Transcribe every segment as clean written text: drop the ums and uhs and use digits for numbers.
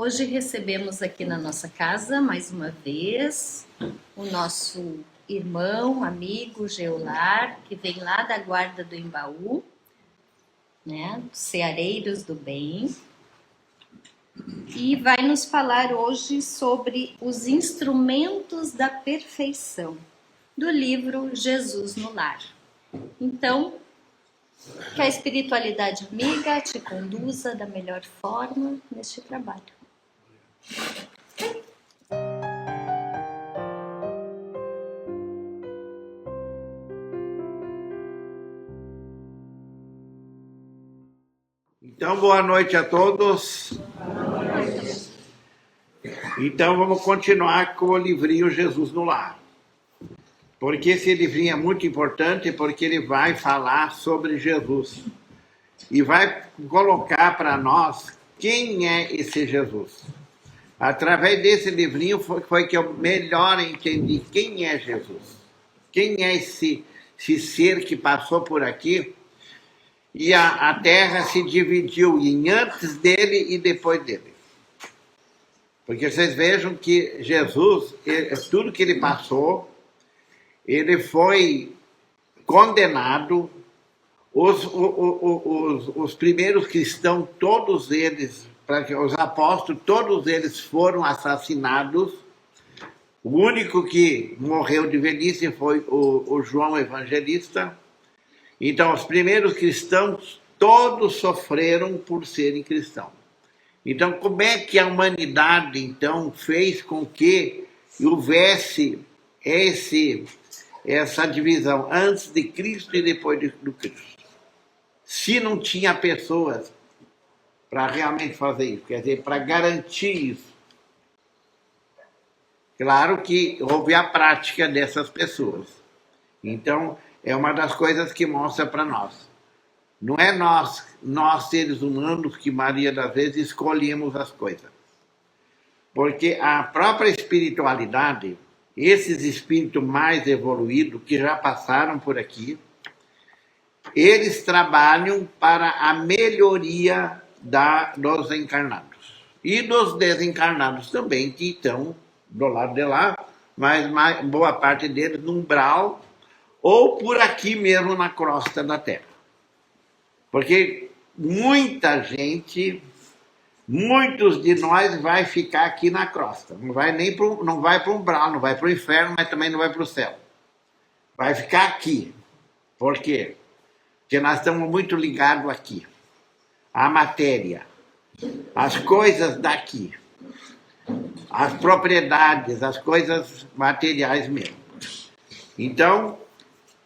Hoje recebemos aqui na nossa casa, mais uma vez, o nosso irmão, amigo Geolar, que vem lá da Guarda do Embaú, né, dos Ceareiros do Bem, e vai nos falar hoje sobre os instrumentos da perfeição, do livro Jesus no Lar. Então, que a espiritualidade amiga te conduza da melhor forma neste trabalho. Então, boa noite a todos. Então, vamos continuar com o livrinho Jesus no Lar. Porque esse livrinho é muito importante, porque ele vai falar sobre Jesus. E vai colocar para nós quem é esse Jesus. Através desse livrinho foi que eu melhor entendi quem é Jesus. Quem é esse ser que passou por aqui. E a terra se dividiu em antes dele e depois dele. Porque vocês vejam que Jesus, tudo que ele passou, ele foi condenado. Os primeiros cristãos, todos eles, os apóstolos, todos eles foram assassinados. O único que morreu de velhice foi o João Evangelista. Então, os primeiros cristãos, todos sofreram por serem cristãos. Então, como é que a humanidade, então, fez com que houvesse essa divisão antes de Cristo e depois do Cristo? Se não tinha pessoas para realmente fazer isso, quer dizer, para garantir isso. Claro que houve a prática dessas pessoas. Então, é uma das coisas que mostra para nós. Não é nós seres humanos, que maioria das vezes escolhemos as coisas. Porque a própria espiritualidade, esses espíritos mais evoluídos que já passaram por aqui, eles trabalham para a melhoria dos encarnados. E dos desencarnados também, que estão do lado de lá, mas boa parte deles no umbral, ou por aqui mesmo na crosta da Terra. Porque muita gente, muitos de nós vai ficar aqui na crosta. Não vai para o umbral, não vai para o inferno, mas também não vai para o céu. Vai ficar aqui. Por quê? Porque nós estamos muito ligados aqui. À matéria. As coisas daqui. As propriedades, as coisas materiais mesmo. Então,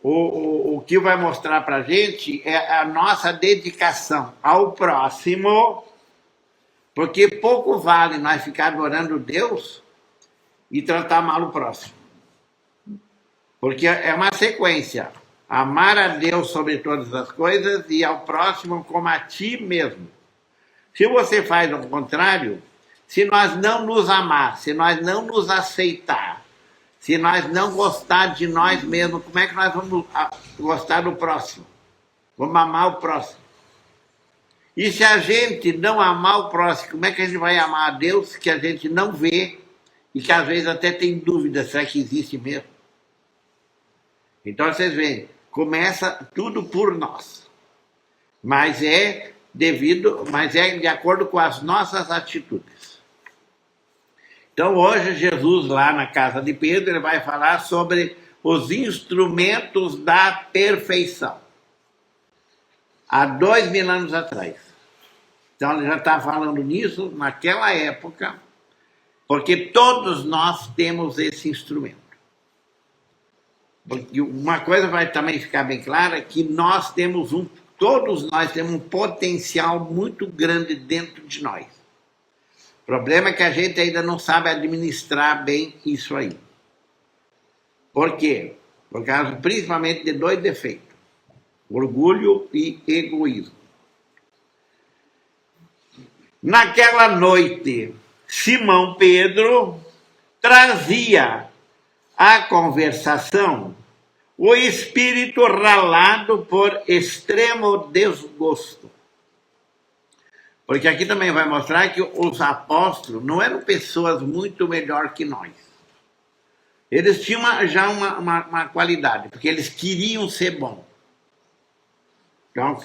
o que vai mostrar para a gente é a nossa dedicação ao próximo, porque pouco vale nós ficar adorando Deus e tratar mal o próximo. Porque é uma sequência. Amar a Deus sobre todas as coisas e ao próximo como a ti mesmo. Se você faz o contrário, se nós não nos amar, se nós não nos aceitar, se nós não gostar de nós mesmos, como é que nós vamos gostar do próximo? Vamos amar o próximo. E se a gente não amar o próximo, como é que a gente vai amar a Deus que a gente não vê e que às vezes até tem dúvida, será que existe mesmo? Então vocês veem, começa tudo por nós. Mas é de acordo com as nossas atitudes. Então, hoje, Jesus, lá na casa de Pedro, ele vai falar sobre os instrumentos da perfeição. Há 2000 anos atrás. Então, ele já está falando nisso naquela época, porque todos nós temos esse instrumento. Porque uma coisa vai também ficar bem clara, que todos nós temos um potencial muito grande dentro de nós. O problema é que a gente ainda não sabe administrar bem isso aí. Por quê? Por causa principalmente de 2 defeitos. Orgulho e egoísmo. Naquela noite, Simão Pedro trazia à conversação o espírito ralado por extremo desgosto. Porque aqui também vai mostrar que os apóstolos não eram pessoas muito melhor que nós. Eles tinham já uma qualidade, porque eles queriam ser bons. Então,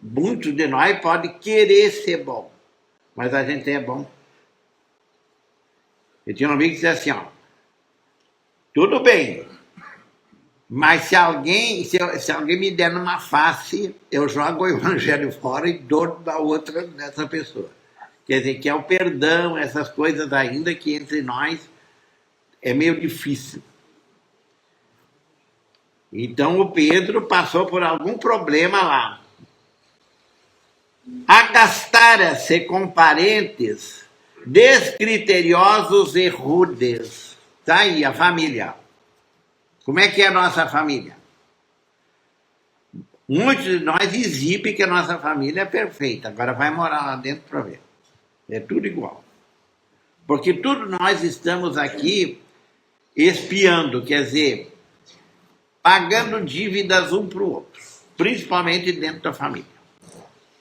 muitos de nós podem querer ser bom, mas a gente é bom. Eu tinha um amigo que dizia assim, ó, tudo bem, mas se alguém me der numa face, eu jogo o evangelho fora e dou da outra dessa pessoa. Quer dizer, que é o perdão, essas coisas ainda que entre nós é meio difícil. Então o Pedro passou por algum problema lá. Agastara-se com parentes descriteriosos e rudes. Tá aí a família. Como é que é a nossa família? Muitos de nós exibem que a nossa família é perfeita. Agora vai morar lá dentro para ver. É tudo igual. Porque tudo nós estamos aqui espiando, quer dizer, pagando dívidas um para o outro. Principalmente dentro da família.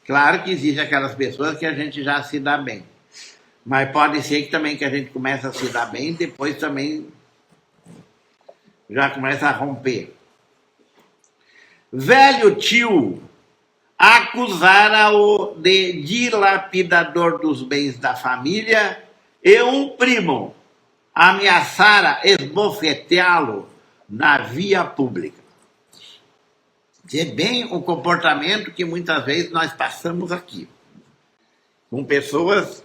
Claro que existem aquelas pessoas que a gente já se dá bem. Mas pode ser que também que a gente comece a se dar bem e depois também já começa a romper. Velho tio acusara-o de dilapidador dos bens da família e um primo ameaçara esbofeteá-lo na via pública. É bem o comportamento que muitas vezes nós passamos aqui. Com pessoas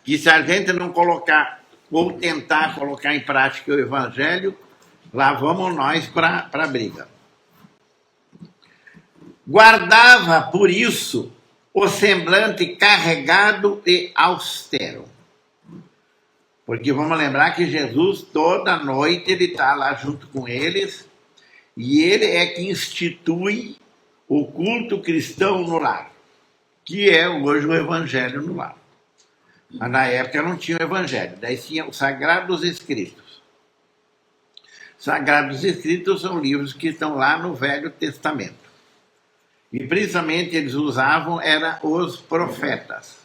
que se a gente não colocar ou tentar colocar em prática o evangelho, lá vamos nós para a briga. Guardava, por isso, o semblante carregado e austero. Porque vamos lembrar que Jesus, toda noite, ele está lá junto com eles, e ele é que institui o culto cristão no lar, que é hoje o evangelho no lar. Mas na época não tinha o evangelho, daí tinha os Sagrados Escritos. Sagrados Escritos são livros que estão lá no Velho Testamento. E principalmente eles usavam os profetas.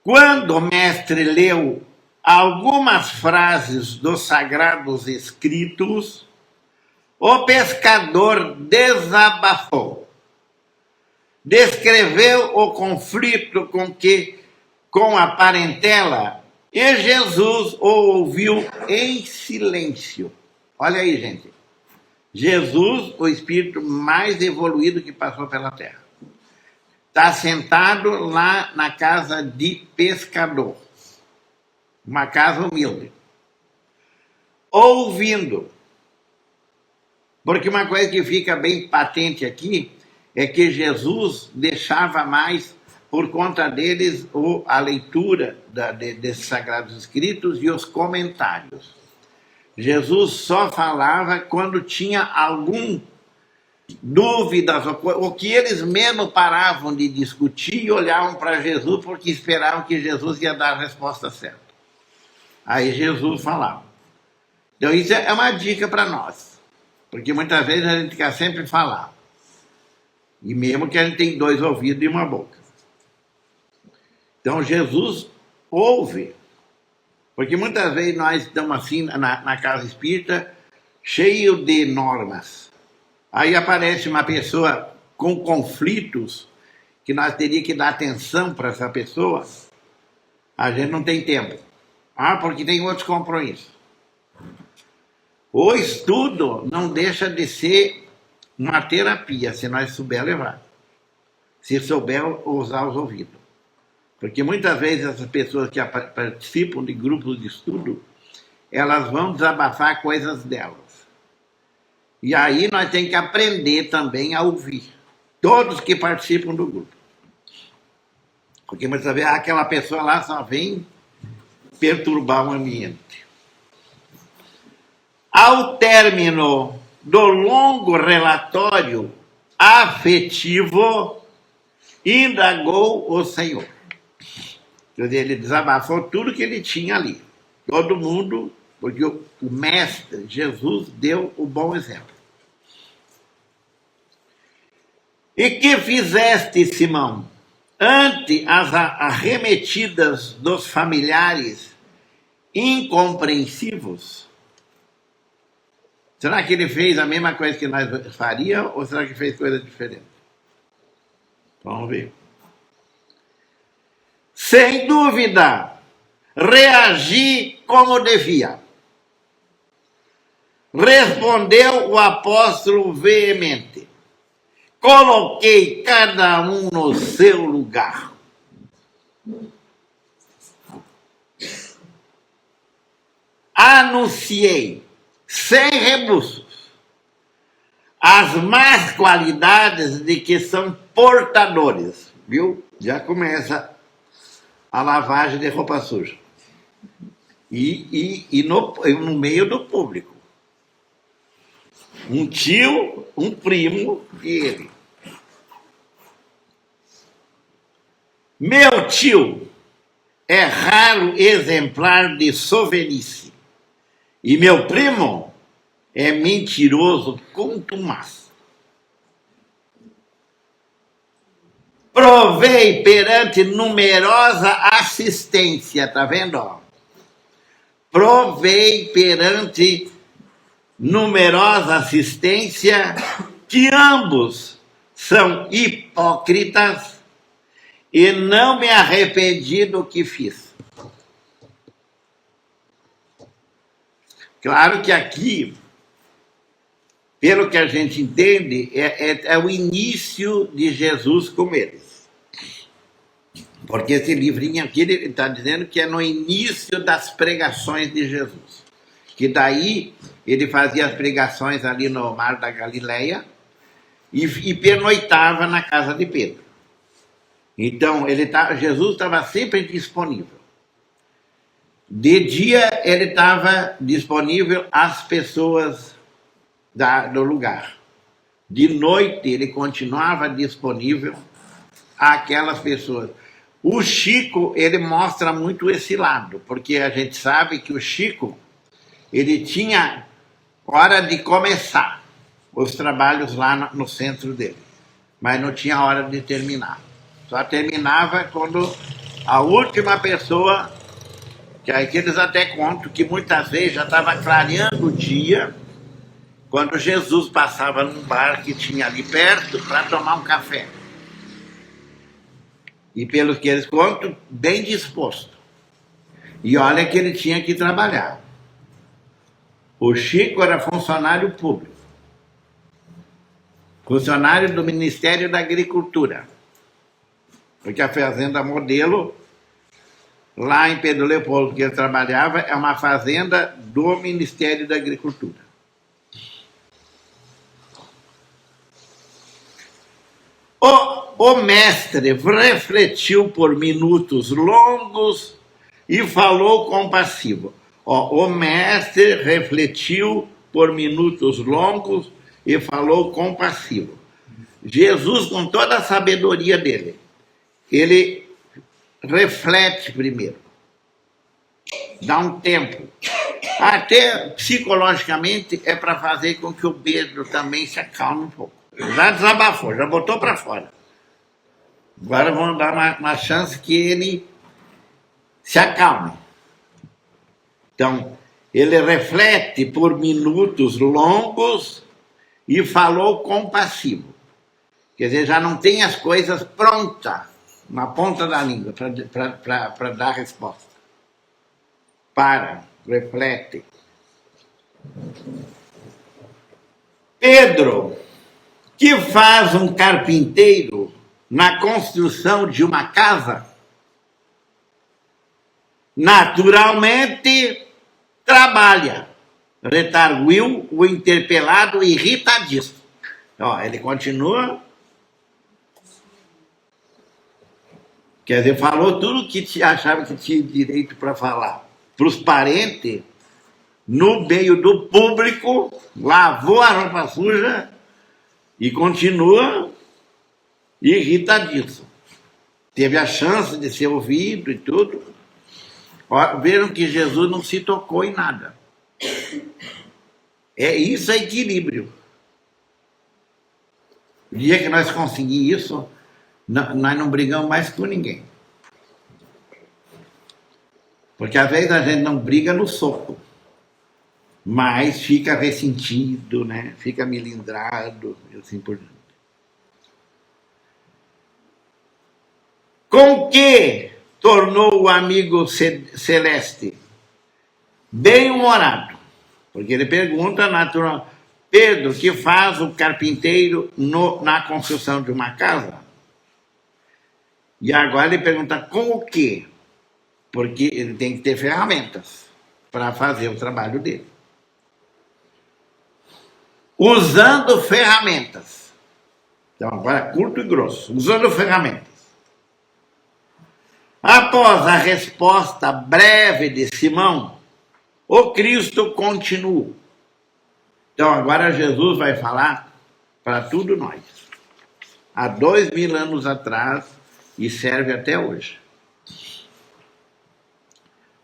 Quando o mestre leu algumas frases dos Sagrados Escritos, o pescador desabafou. Descreveu o conflito com a parentela e Jesus o ouviu em silêncio. Olha aí, gente. Jesus, o espírito mais evoluído que passou pela terra, está sentado lá na casa de pescador, uma casa humilde, ouvindo. Porque uma coisa que fica bem patente aqui é que Jesus deixava mais, por conta deles, a leitura desses Sagrados Escritos e os comentários. Jesus só falava quando tinha algum dúvidas, o que eles mesmo paravam de discutir e olhavam para Jesus porque esperavam que Jesus ia dar a resposta certa. Aí Jesus falava. Então isso é uma dica para nós, porque muitas vezes a gente quer sempre falar, e mesmo que a gente tem 2 ouvidos e uma boca. Então Jesus ouve, porque muitas vezes nós estamos assim na casa espírita, cheio de normas. Aí aparece uma pessoa com conflitos, que nós teríamos que dar atenção para essa pessoa, a gente não tem tempo. Porque tem outros compromissos. O estudo não deixa de ser uma terapia, se nós souber levar. Se souber usar os ouvidos. Porque muitas vezes essas pessoas que participam de grupos de estudo, elas vão desabafar coisas delas. E aí nós temos que aprender também a ouvir. Todos que participam do grupo. Porque muitas vezes aquela pessoa lá só vem perturbar o ambiente. Ao término do longo relatório afetivo, indagou o Senhor. Quer dizer, ele desabafou tudo que ele tinha ali. Todo mundo porque o mestre, Jesus, deu o bom exemplo. E que fizeste, Simão, ante as arremetidas dos familiares incompreensivos? Será que ele fez a mesma coisa que nós faríamos ou será que fez coisa diferente? Vamos ver. Sem dúvida, reagi como devia. Respondeu o apóstolo veemente. Coloquei cada um no seu lugar. Anunciei, sem rebuços, as más qualidades de que são portadores. Viu? Já começa a lavagem de roupa suja. E no meio do público. Um tio, um primo e ele. Meu tio é raro exemplar de sovinice. E meu primo é mentiroso contumaz. Provei perante numerosa assistência, tá vendo? Provei perante numerosa assistência que ambos são hipócritas e não me arrependi do que fiz. Claro que aqui, pelo que a gente entende, é o início de Jesus com eles. Porque esse livrinho aqui, ele está dizendo que é no início das pregações de Jesus. Que daí ele fazia as pregações ali no Mar da Galileia e pernoitava na casa de Pedro. Então, Jesus estava sempre disponível. De dia, ele estava disponível às pessoas do lugar. De noite, ele continuava disponível àquelas pessoas. O Chico, ele mostra muito esse lado, porque a gente sabe que o Chico, ele tinha hora de começar os trabalhos lá no centro dele, mas não tinha hora de terminar. Só terminava quando a última pessoa, que eles até contam que muitas vezes já estava clareando o dia, quando Jesus passava num bar que tinha ali perto para tomar um café. E pelo que eles contam, bem disposto. E olha que ele tinha que trabalhar. O Chico era funcionário público. Funcionário do Ministério da Agricultura. Porque a fazenda Modelo, lá em Pedro Leopoldo, que ele trabalhava, é uma fazenda do Ministério da Agricultura. O mestre refletiu por minutos longos e falou compassivo. O mestre refletiu por minutos longos e falou compassivo. Jesus, com toda a sabedoria dele, ele reflete primeiro. Dá um tempo. Até psicologicamente é para fazer com que o Pedro também se acalme um pouco. Já desabafou, já botou para fora. Agora vamos dar uma chance que ele se acalme. Então, ele reflete por minutos longos e falou compassivo. Quer dizer, já não tem as coisas prontas na ponta da língua para dar resposta. Para, reflete. Pedro, que faz um carpinteiro na construção de uma casa? Naturalmente, trabalha. Retarguiu o interpelado irritadíssimo. Ele continua. Quer dizer, falou tudo que achava que tinha direito para falar. Para os parentes, no meio do público, lavou a roupa suja e continua irritadíssimo. Teve a chance de ser ouvido e tudo. Viram que Jesus não se tocou em nada. Isso é equilíbrio. O dia que nós conseguirmos isso, nós não brigamos mais com ninguém. Porque às vezes a gente não briga no soco, mas fica ressentido, né? Fica melindrado e assim por diante. Com que tornou o amigo celeste? Bem-humorado. Porque ele pergunta, natural, Pedro, que faz o carpinteiro na construção de uma casa? E agora ele pergunta, com o quê? Porque ele tem que ter ferramentas para fazer o trabalho dele. Usando ferramentas. Então, agora curto e grosso. Usando ferramentas. Após a resposta breve de Simão, o Cristo continua. Então, agora Jesus vai falar para tudo nós. Há 2000 anos atrás e serve até hoje.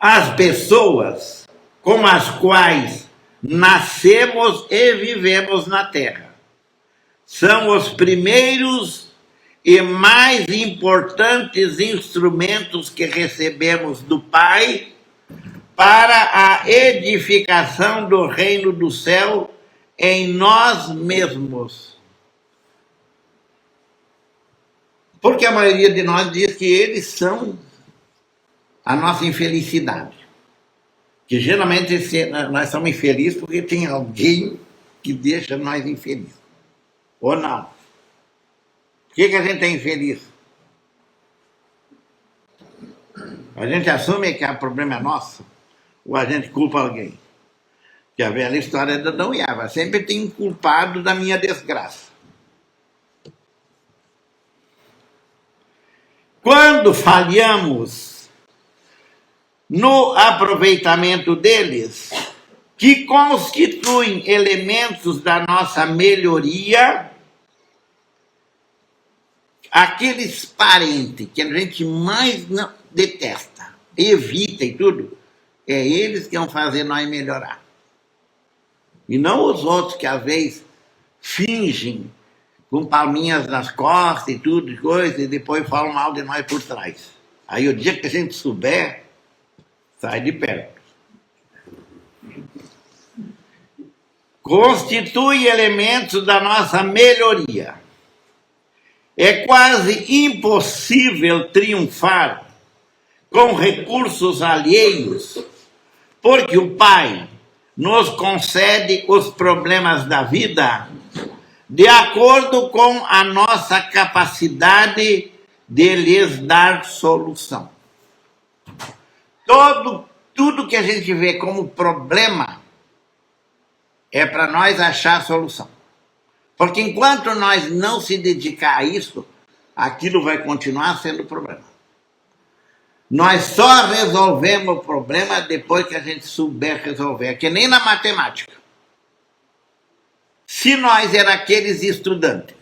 As pessoas com as quais nascemos e vivemos na Terra são os primeiros e mais importantes instrumentos que recebemos do Pai para a edificação do reino do céu em nós mesmos. Porque a maioria de nós diz que eles são a nossa infelicidade. Que geralmente nós somos infelizes porque tem alguém que deixa nós infelizes. Ou não? Por que a gente é infeliz? A gente assume que o problema é nosso ou a gente culpa alguém? Que a velha história de Adão e Eva. Sempre tem um culpado da minha desgraça. Quando falhamos no aproveitamento deles, que constituem elementos da nossa melhoria, aqueles parentes que a gente mais não detesta, evita e tudo, é eles que vão fazer nós melhorar. E não os outros que às vezes fingem com palminhas nas costas e tudo, coisa, e depois falam mal de nós por trás. Aí o dia que a gente souber, sai de perto. Constitui elementos da nossa melhoria. É quase impossível triunfar com recursos alheios, porque o Pai nos concede os problemas da vida de acordo com a nossa capacidade de lhes dar solução. Tudo que a gente vê como problema é para nós achar a solução. Porque enquanto nós não se dedicar a isso, aquilo vai continuar sendo problema. Nós só resolvemos o problema depois que a gente souber resolver. É que nem na matemática. Se nós era aqueles estudantes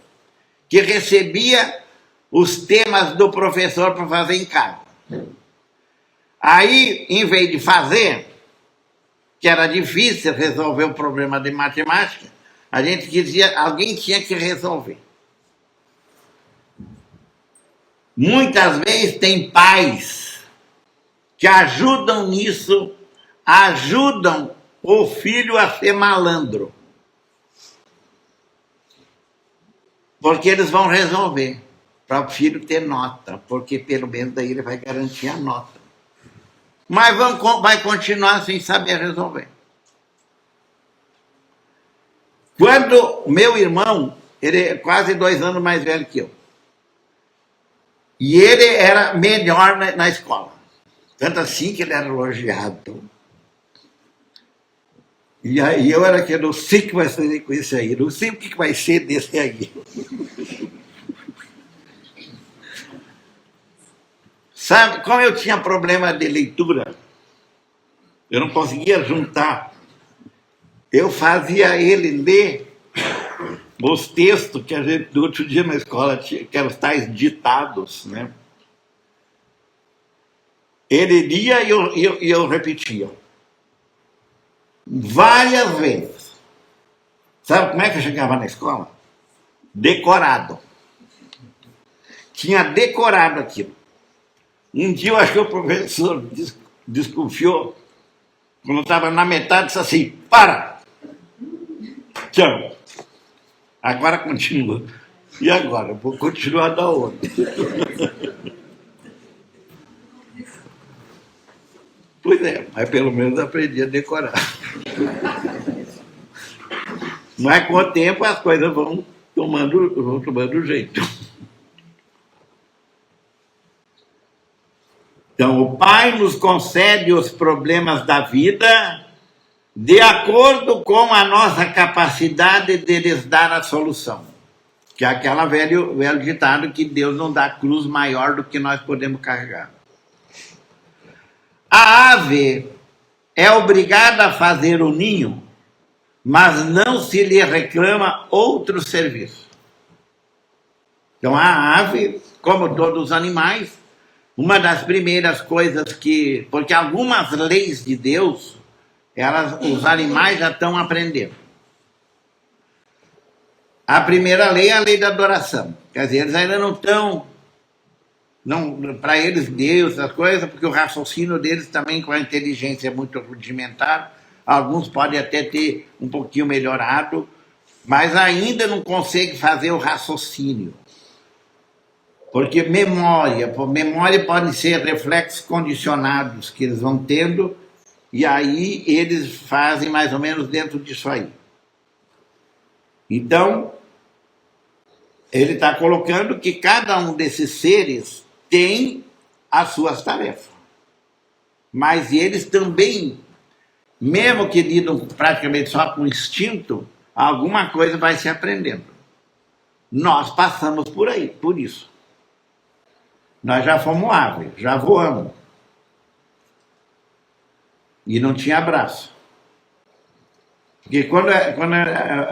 que recebia os temas do professor para fazer em casa. Aí, em vez de fazer, que era difícil resolver o problema de matemática, a gente dizia, alguém tinha que resolver. Muitas vezes tem pais que ajudam nisso, ajudam o filho a ser malandro. Porque eles vão resolver, para o filho ter nota, porque pelo menos daí ele vai garantir a nota. Mas vai continuar sem saber resolver. Quando meu irmão, ele é quase 2 anos mais velho que eu, e ele era melhor na escola, tanto assim que ele era elogiado. E aí eu era que não sei o que vai ser com esse aí, não sei o que vai ser desse aí. Sabe, como eu tinha problema de leitura, eu não conseguia juntar. Eu fazia ele ler os textos que a gente, do outro dia na escola, tinha, que eram os tais ditados, né? Ele lia e eu repetia. várias vezes. Sabe como é que eu chegava na escola? Decorado. Tinha decorado aquilo. Um dia eu acho que o professor desconfiou, quando eu estava na metade, disse assim: para! Tchau. Agora continua. E agora? Eu vou continuar da onde? Pois é, mas pelo menos aprendi a decorar. Mas com o tempo as coisas vão tomando jeito. Então, o Pai nos concede os problemas da vida de acordo com a nossa capacidade de lhes dar a solução. Que é aquela velho ditado que Deus não dá cruz maior do que nós podemos carregar. A ave é obrigada a fazer o ninho, mas não se lhe reclama outro serviço. Então a ave, como todos os animais, uma das primeiras coisas que... Porque algumas leis de Deus, os animais já estão aprendendo. A primeira lei é a lei da adoração. Quer dizer, eles ainda não estão... Para eles, Deus, as coisas, porque o raciocínio deles também com a inteligência é muito rudimentar. Alguns podem até ter um pouquinho melhorado, mas ainda não conseguem fazer o raciocínio. Porque memória pode ser reflexos condicionados que eles vão tendo, e aí eles fazem mais ou menos dentro disso aí. Então, ele está colocando que cada um desses seres tem as suas tarefas. Mas eles também, mesmo que lidam praticamente só com instinto, alguma coisa vai se aprendendo. Nós passamos por aí, por isso. Nós já fomos ave, já voamos. E não tinha braço. Porque quando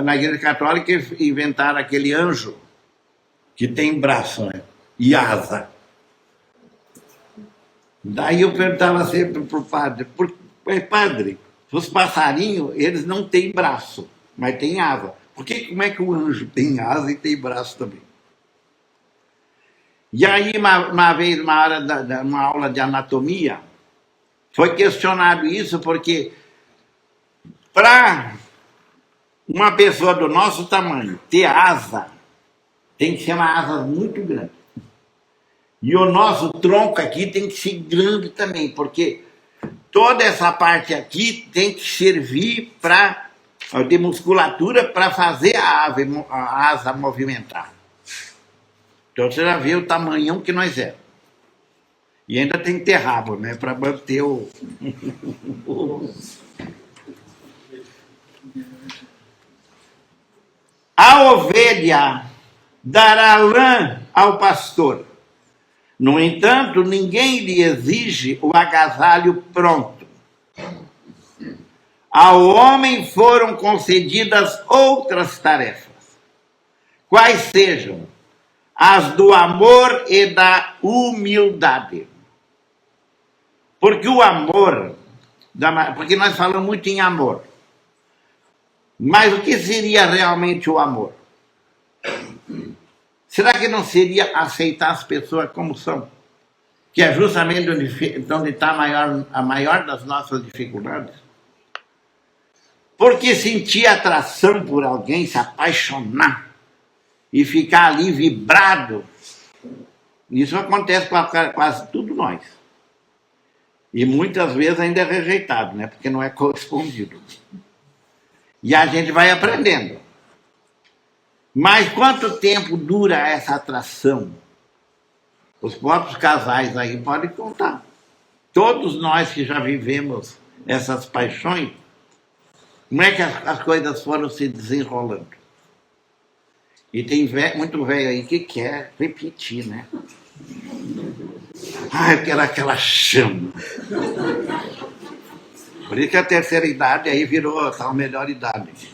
na Igreja Católica inventaram aquele anjo que tem braço, né? E asa. Daí eu perguntava sempre para o padre: padre, os passarinhos, eles não têm braço, mas têm asa. Como é que o anjo tem asa e tem braço também? E aí, uma vez, uma aula de anatomia, foi questionado isso, porque para uma pessoa do nosso tamanho ter asa, tem que ser uma asa muito grande. E o nosso tronco aqui tem que ser grande também, porque toda essa parte aqui tem que servir de musculatura para fazer a asa movimentar. Então você já vê o tamanhão que nós é. E ainda tem que ter rabo, né? Para manter o... A ovelha dará lã ao pastor. No entanto, ninguém lhe exige o agasalho pronto. Ao homem foram concedidas outras tarefas, quais sejam as do amor e da humildade. Porque o amor, porque nós falamos muito em amor, mas o que seria realmente o amor? Será que não seria aceitar as pessoas como são? Que é justamente onde está a maior das nossas dificuldades? Porque sentir atração por alguém, se apaixonar e ficar ali vibrado, isso acontece com quase tudo nós. E muitas vezes ainda é rejeitado, né? Porque não é correspondido. E a gente vai aprendendo. Mas quanto tempo dura essa atração? Os próprios casais aí podem contar. Todos nós que já vivemos essas paixões, como é que as coisas foram se desenrolando? E tem muito velho aí que quer repetir, né? Ah, eu quero aquela chama. Por isso que a terceira idade aí virou a melhor idade.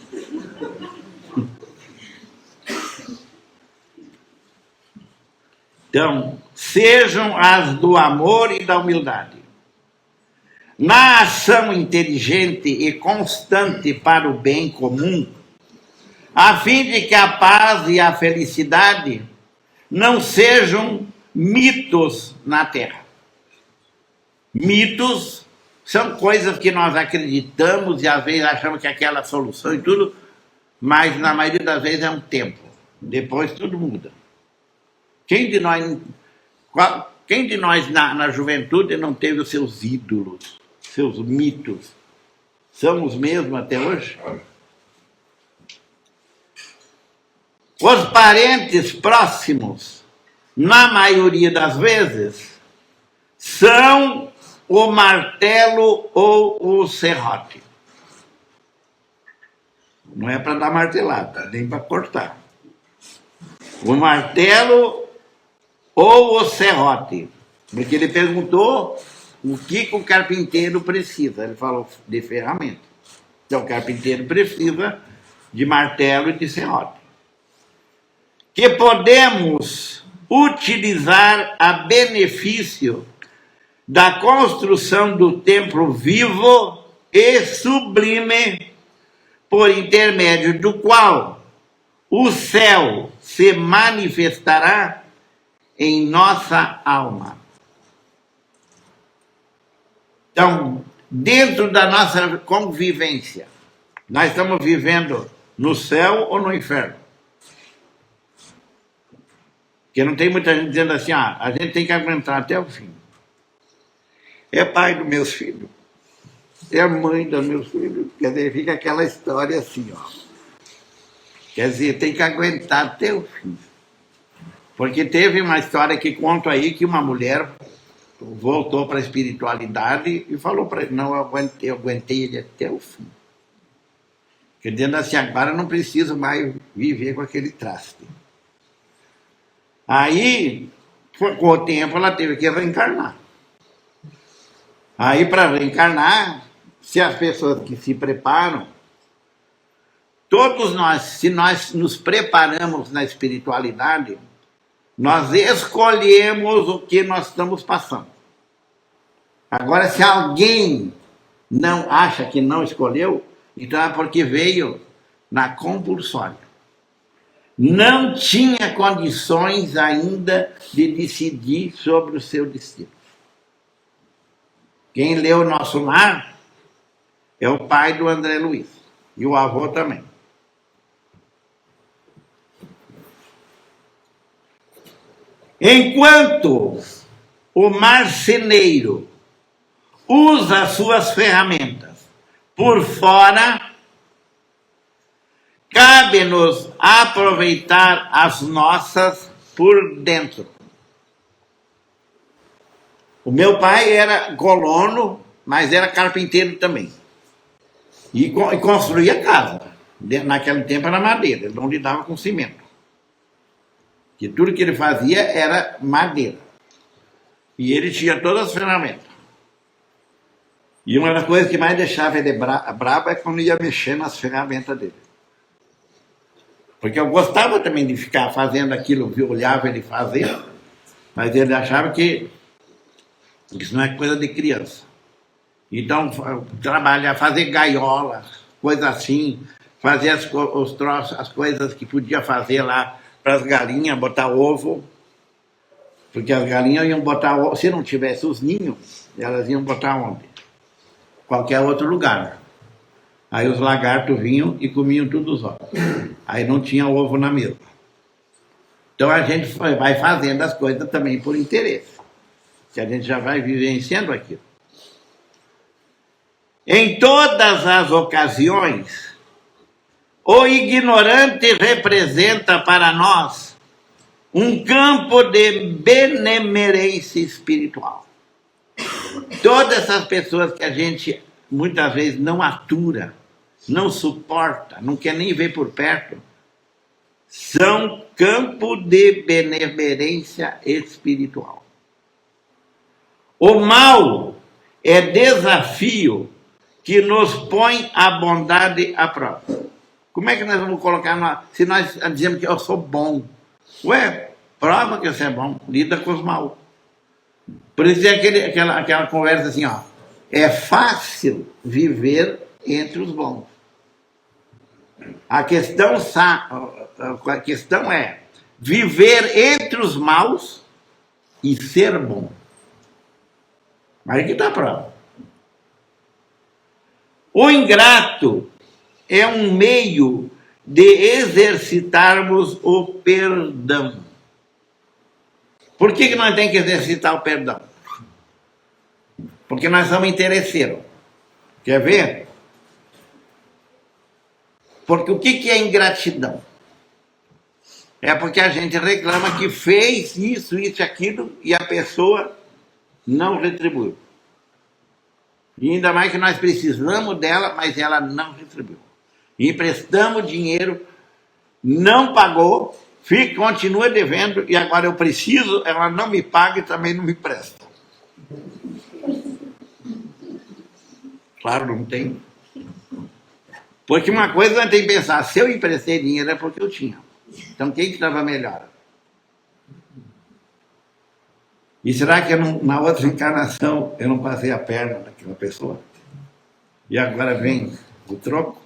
Então, sejam as do amor e da humildade. na ação inteligente e constante para o bem comum, a fim de que a paz e a felicidade não sejam mitos na Terra. Mitos são coisas que nós acreditamos e às vezes achamos que é aquela solução e tudo, mas na maioria das vezes é um tempo. Depois tudo muda. Quem de nós na juventude não teve os seus ídolos, seus mitos? São os mesmos até hoje? Os parentes próximos, na maioria das vezes, são o martelo ou o serrote. Não é para dar martelada, nem para cortar. O martelo ou o serrote. Porque ele perguntou o que o carpinteiro precisa. Ele falou de ferramenta. Então o carpinteiro precisa de martelo e de serrote. Que podemos utilizar a benefício da construção do templo vivo e sublime, por intermédio do qual o céu se manifestará em nossa alma. Então, dentro da nossa convivência, nós estamos vivendo no céu ou no inferno? Porque não tem muita gente dizendo assim, a gente tem que aguentar até o fim. É pai dos meus filhos, é mãe dos meus filhos. Quer dizer, fica aquela história assim, Quer dizer, tem que aguentar até o fim. Porque teve uma história que conto aí que uma mulher voltou para a espiritualidade e falou para ele, não, eu aguentei ele até o fim. Quer dizer, assim, agora eu não preciso mais viver com aquele traste. Aí, com o tempo, ela teve que reencarnar. Aí, para reencarnar, se as pessoas que se preparam, todos nós, se nós nos preparamos na espiritualidade, nós escolhemos o que nós estamos passando. Agora, se alguém não acha que não escolheu, então é porque veio na compulsória. Não tinha condições ainda de decidir sobre o seu destino. Quem leu Nosso Lar é o pai do André Luiz, e o avô também. Enquanto o marceneiro usa suas ferramentas por fora, cabe-nos aproveitar as nossas por dentro. O meu pai era colono, mas era carpinteiro também. E construía casa. Naquele tempo era madeira, ele não lidava com cimento. Que tudo que ele fazia era madeira. E ele tinha todas as ferramentas. E uma das coisas que mais deixava ele brabo é quando ia mexer nas ferramentas dele. Porque eu gostava também de ficar fazendo aquilo, eu olhava ele fazer, mas ele achava que isso não é coisa de criança. Então, trabalhar, fazer gaiola, coisa assim, fazer os troços, as coisas que podia fazer lá para as galinhas, botar ovo, porque as galinhas iam botar ovo, se não tivesse os ninhos, elas iam botar onde? Qualquer outro lugar. Aí os lagartos vinham e comiam tudo os ovos. Aí não tinha ovo na mesa. Então a gente vai fazendo as coisas também por interesse. Que a gente já vai vivenciando aquilo. Em todas as ocasiões, o ignorante representa para nós um campo de benemerência espiritual. Todas essas pessoas que a gente muitas vezes não atura, não suporta, não quer nem ver por perto, são campo de benemerência espiritual. O mal é desafio que nos põe a bondade à prova. Como é que nós vamos colocar, se nós dizemos que eu sou bom? Ué, prova que você é bom, lida com os maus. Por isso é aquela conversa assim, é fácil viver entre os bons. A questão é viver entre os maus e ser bom. Aí que está a prova. O ingrato é um meio de exercitarmos o perdão. Por que nós temos que exercitar o perdão? Porque nós somos interesseiros. Quer ver? Porque o que é ingratidão? É porque a gente reclama que fez isso, aquilo, e a pessoa não retribuiu. E ainda mais que nós precisamos dela, mas ela não retribuiu. Emprestamos dinheiro, não pagou, continua devendo, e agora eu preciso, ela não me paga e também não me presta. Claro, não tem. Porque uma coisa nós temos que pensar, se eu emprestei dinheiro é porque eu tinha. Então quem que estava melhor? E será que na outra encarnação eu não passei a perna daquela pessoa? E agora vem o troco?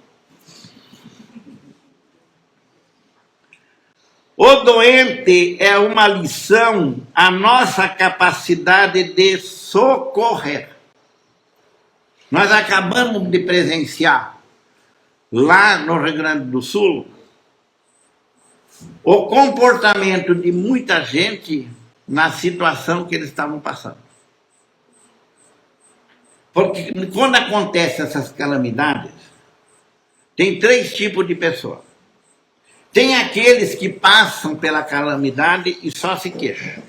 O doente é uma lição à nossa capacidade de socorrer. Nós acabamos de presenciar lá no Rio Grande do Sul o comportamento de muita gente na situação que eles estavam passando. Porque quando acontecem essas calamidades, tem 3 tipos de pessoas. Tem aqueles que passam pela calamidade e só se queixam.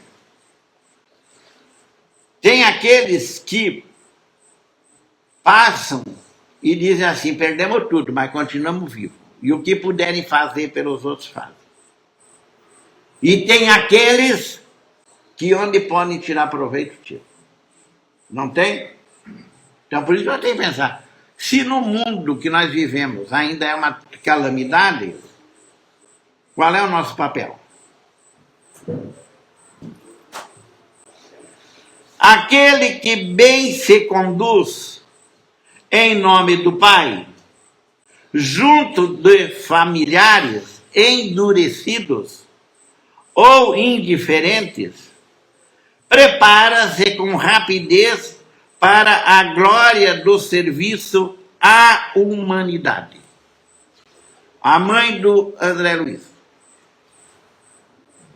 Tem aqueles que passam e dizem assim, perdemos tudo, mas continuamos vivos. E o que puderem fazer pelos outros fazem. E tem aqueles que onde podem tirar proveito, tiram. Não tem? Então por isso eu tenho que pensar, se no mundo que nós vivemos ainda é uma calamidade, qual é o nosso papel? Aquele que bem se conduz em nome do Pai, junto de familiares endurecidos ou indiferentes, prepara-se com rapidez para a glória do serviço à humanidade. A mãe do André Luiz.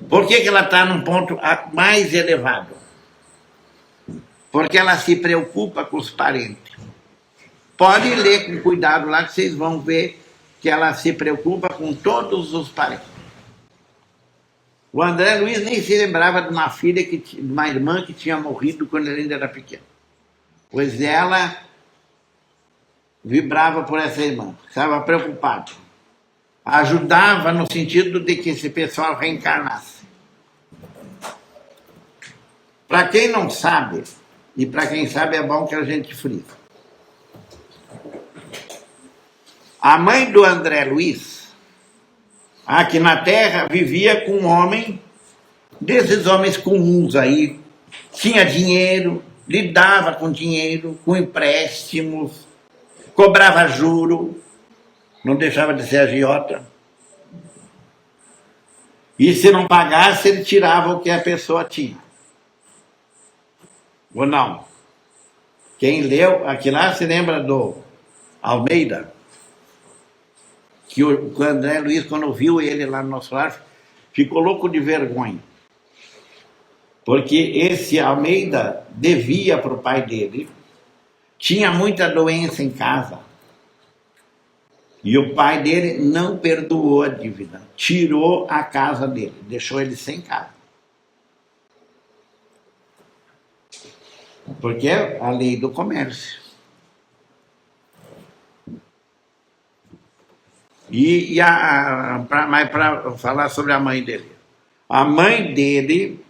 Por que ela está num ponto mais elevado? Porque ela se preocupa com os parentes. Pode ler com cuidado lá que vocês vão ver que ela se preocupa com todos os parentes. O André Luiz nem se lembrava de uma filha, de uma irmã que tinha morrido quando ele ainda era pequeno. Pois ela vibrava por essa irmã, estava preocupada. Ajudava no sentido de que esse pessoal reencarnasse. Para quem não sabe, e para quem sabe é bom que a gente frisa. A mãe do André Luiz, aqui na Terra, vivia com um homem, desses homens comuns aí, tinha dinheiro, lidava com dinheiro, com empréstimos, cobrava juro, não deixava de ser agiota. E se não pagasse, ele tirava o que a pessoa tinha. Ou não? Quem leu, aqui lá se lembra do Almeida, que o André Luiz, quando viu ele lá no nosso lar, ficou louco de vergonha. Porque esse Almeida devia para o pai dele, tinha muita doença em casa. E o pai dele não perdoou a dívida, tirou a casa dele, deixou ele sem casa. Porque é a lei do comércio. Mas para falar sobre a mãe dele. A mãe dele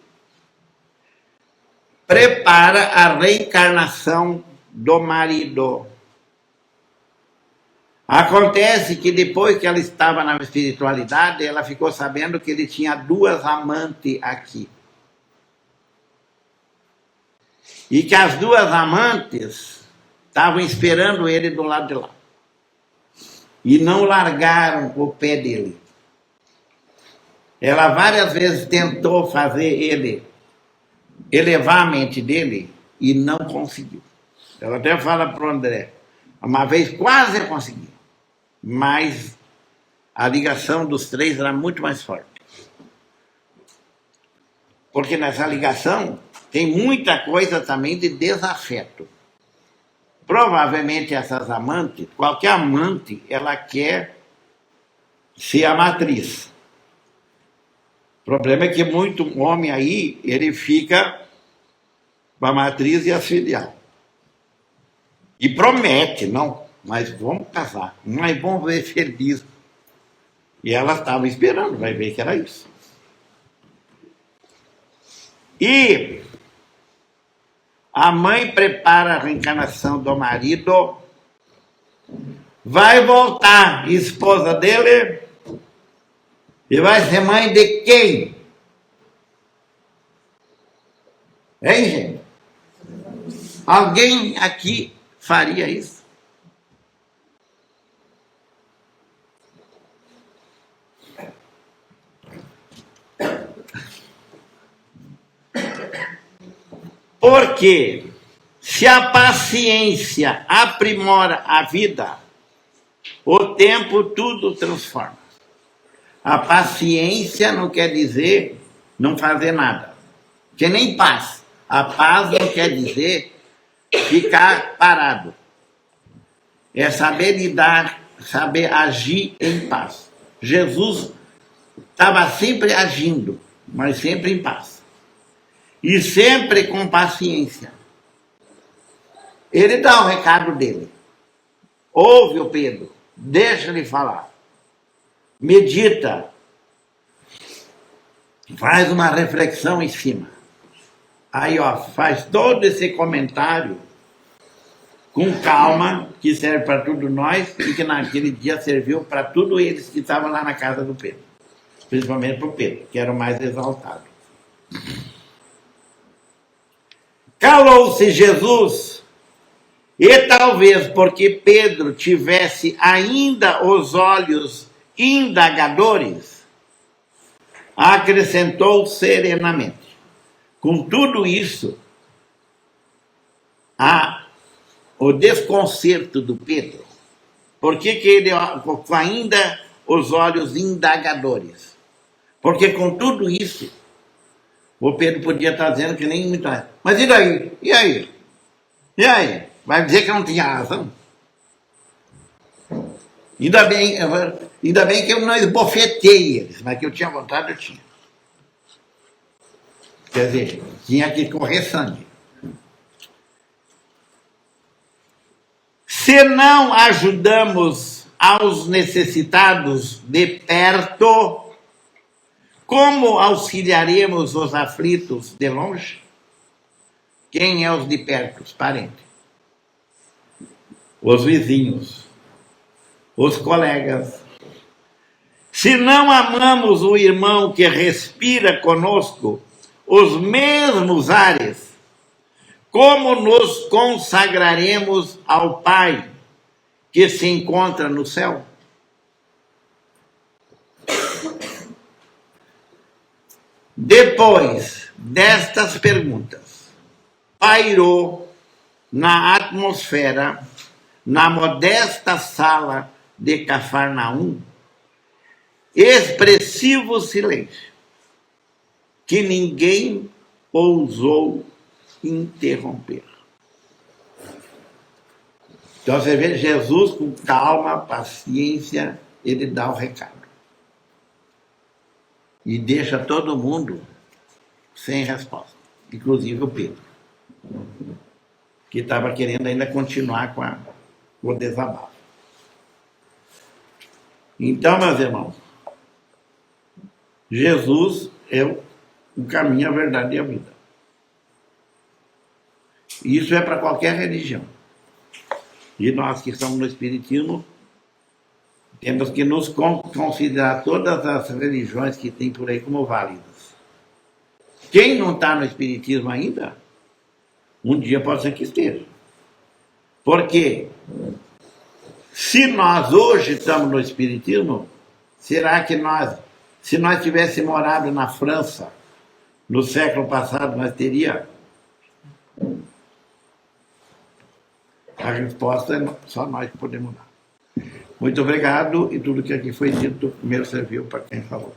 prepara a reencarnação do marido. Acontece que depois que ela estava na espiritualidade, ela ficou sabendo que ele tinha 2 amantes aqui. E que as 2 amantes estavam esperando ele do lado de lá. E não largaram o pé dele. Ela várias vezes tentou fazer ele elevar a mente dele e não conseguiu. Ela até fala para o André, uma vez quase conseguiu, mas a ligação dos três era muito mais forte. Porque nessa ligação tem muita coisa também de desafeto. Provavelmente essas amantes, qualquer amante, ela quer ser a matriz. O problema é que muito homem aí, ele fica com a matriz e a filial. E promete, não, mas vamos casar, mas vamos ver feliz. E ela estava esperando, vai ver que era isso. E a mãe prepara a reencarnação do marido, vai voltar esposa dele e vai ser mãe de quem? Hein, gente? Alguém aqui faria isso? Porque se a paciência aprimora a vida, o tempo tudo transforma. A paciência não quer dizer não fazer nada, que nem paz. A paz não quer dizer ficar parado. É saber lidar, saber agir em paz. Jesus estava sempre agindo, mas sempre em paz. E sempre com paciência. Ele dá o recado dele. Ouve o Pedro, deixa ele falar. Medita. Faz uma reflexão em cima. Aí, ó, faz todo esse comentário com calma, que serve para todos nós e que naquele dia serviu para todos eles que estavam lá na casa do Pedro. Principalmente para o Pedro, que era o mais exaltado. Calou-se Jesus, e talvez porque Pedro tivesse ainda os olhos indagadores, acrescentou serenamente. Com tudo isso, o desconcerto do Pedro. Por que ele com ainda os olhos indagadores? Porque com tudo isso, o Pedro podia estar dizendo que nem muito. Mas e daí? E aí? E aí? Vai dizer que não tinha razão? Ainda bem que eu não esbofetei eles, mas que eu tinha vontade, eu tinha. Quer dizer, tinha que correr sangue. Se não ajudamos aos necessitados de perto, como auxiliaremos os aflitos de longe? Quem é os de perto? Os parentes. Os vizinhos. Os colegas. Se não amamos o irmão que respira conosco os mesmos ares, como nos consagraremos ao Pai que se encontra no céu? Depois destas perguntas, pairou na atmosfera, na modesta sala de Cafarnaum, expressivo silêncio, que ninguém ousou interromper. Então você vê Jesus com calma, paciência, ele dá o recado. E deixa todo mundo sem resposta, inclusive o Pedro, que estava querendo ainda continuar com o desabafo. Então, meus irmãos, Jesus é o caminho, a verdade e a vida. Isso é para qualquer religião. E nós que estamos no Espiritismo, temos que nos considerar todas as religiões que tem por aí como válidas. Quem não está no Espiritismo ainda, um dia pode ser que esteja. Porque se nós hoje estamos no Espiritismo, será que nós, se nós tivéssemos morado na França no século passado, nós teria? A resposta é só nós que podemos dar. Muito obrigado, e tudo que aqui foi dito, meu serviu para quem falou.